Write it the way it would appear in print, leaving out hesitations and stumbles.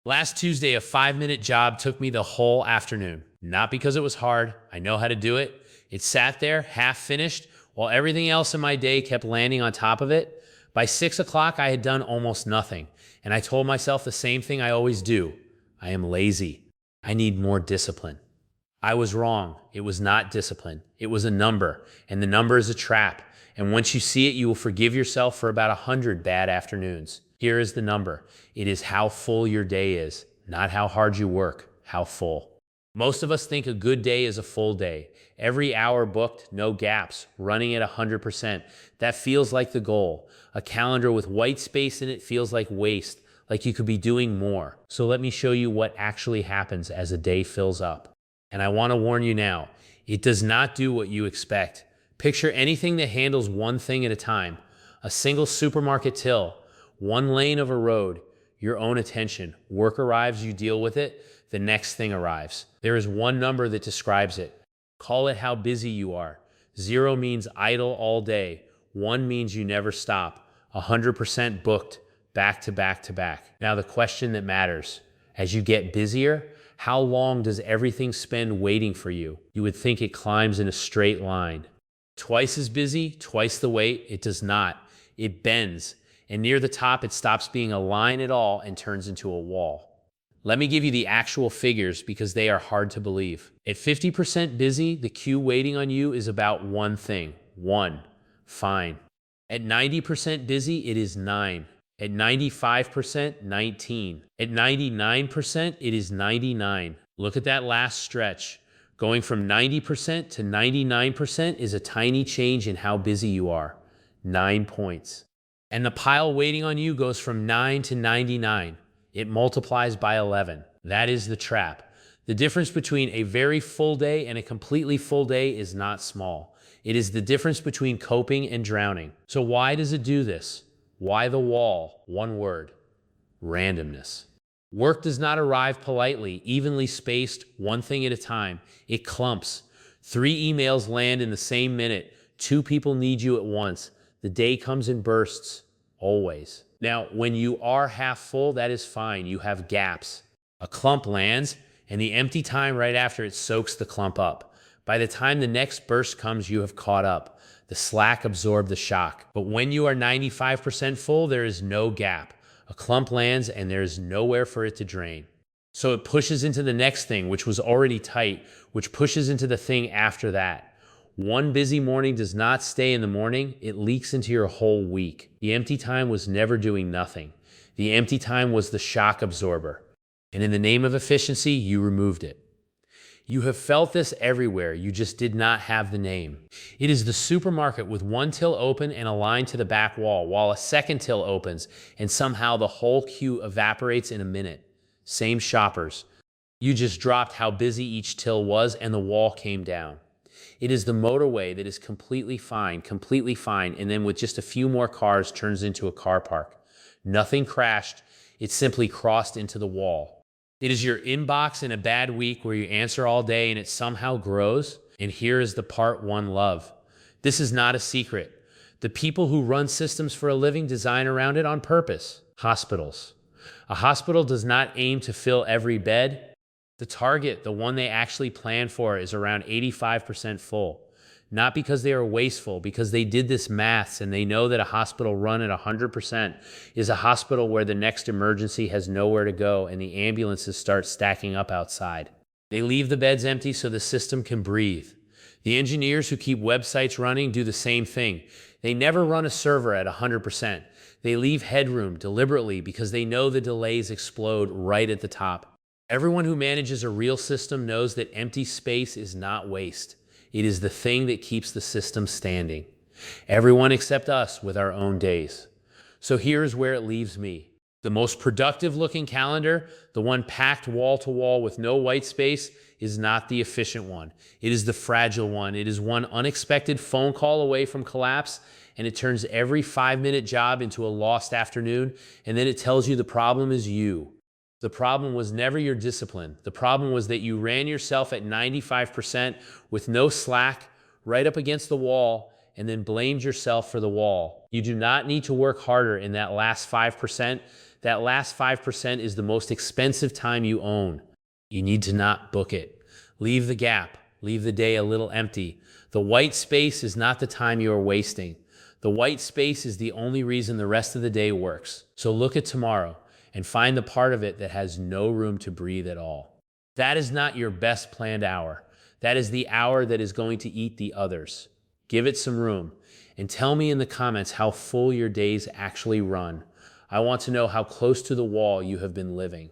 Last Tuesday, a 5-minute job took me the whole afternoon. Not because it was hard, I know how to do it. It sat there, half finished, while everything else in my day kept landing on top of it. By 6 o'clock, I had done almost nothing, and I told myself the same thing I always do. I am lazy. I need more discipline. I was wrong. It was not discipline. It was a number, and the number is a trap. And once you see it, you will forgive yourself for about 100 bad afternoons. Here is the number. It is how full your day is, not how hard you work, how full. Most of us think a good day is a full day. Every hour booked, no gaps, running at 100%. That feels like the goal. A calendar with white space in it feels like waste, like you could be doing more. So let me show you what actually happens as a day fills up. And I want to warn you now, it does not do what you expect. Picture anything that handles one thing at a time. A single supermarket till, one lane of a road, your own attention. Work arrives, you deal with it, the next thing arrives. There is one number that describes it. Call it how busy you are. 0 means idle all day. 1 means you never stop. 100% booked, back to back to back. Now the question that matters, as you get busier, how long does everything spend waiting for you? You would think it climbs in a straight line. Twice as busy, twice the wait, it does not. It bends, and near the top it stops being a line at all and turns into a wall. Let me give you the actual figures because they are hard to believe. At 50% busy, the queue waiting on you is about one thing. 1. Fine. At 90% busy, it is 9. At 95%, 19. At 99%, it is 99. Look at that last stretch. Going from 90% to 99% is a tiny change in how busy you are. 9 points. And the pile waiting on you goes from 9 to 99. It multiplies by 11. That is the trap. The difference between a very full day and a completely full day is not small. It is the difference between coping and drowning. So why does it do this? Why the wall? One word: randomness. Work does not arrive politely, evenly spaced, one thing at a time. It clumps. 3 emails land in the same minute. 2 people need you at once. The day comes in bursts, always. Now, when you are half full, that is fine. You have gaps. A clump lands, and the empty time right after it soaks the clump up. By the time the next burst comes, you have caught up. The slack absorbed the shock. But when you are 95% full, there is no gap. A clump lands, and there is nowhere for it to drain. So it pushes into the next thing, which was already tight, which pushes into the thing after that. One busy morning does not stay in the morning, it leaks into your whole week. The empty time was never doing nothing. The empty time was the shock absorber. And in the name of efficiency, you removed it. You have felt this everywhere, you just did not have the name. It is the supermarket with one till open and a line to the back wall, while a second till opens, and somehow the whole queue evaporates in a minute. Same shoppers. You just dropped how busy each till was, and the wall came down. It is the motorway that is completely fine, and then with just a few more cars turns into a car park. Nothing crashed, it simply crossed into the wall. It is your inbox in a bad week where you answer all day and it somehow grows. And here is the part one love. This is not a secret. The people who run systems for a living design around it on purpose. Hospitals. A hospital does not aim to fill every bed. The target, the one they actually plan for, is around 85% full. Not because they are wasteful, because they did this maths and they know that a hospital run at 100% is a hospital where the next emergency has nowhere to go and the ambulances start stacking up outside. They leave the beds empty so the system can breathe. The engineers who keep websites running do the same thing. They never run a server at 100%. They leave headroom deliberately because they know the delays explode right at the top. Everyone who manages a real system knows that empty space is not waste. It is the thing that keeps the system standing. Everyone except us with our own days. So here's where it leaves me. The most productive looking calendar, the one packed wall to wall with no white space, is not the efficient one. It is the fragile one. It is one unexpected phone call away from collapse, and it turns every 5-minute job into a lost afternoon, and then it tells you the problem is you. The problem was never your discipline. The problem was that you ran yourself at 95% with no slack, right up against the wall, and then blamed yourself for the wall. You do not need to work harder in that last 5%. That last 5% is the most expensive time you own. You need to not book it. Leave the gap. Leave the day a little empty. The white space is not the time you are wasting. The white space is the only reason the rest of the day works. So look at tomorrow and find the part of it that has no room to breathe at all. That is not your best planned hour. That is the hour that is going to eat the others. Give it some room and tell me in the comments how full your days actually run. I want to know how close to the wall you have been living.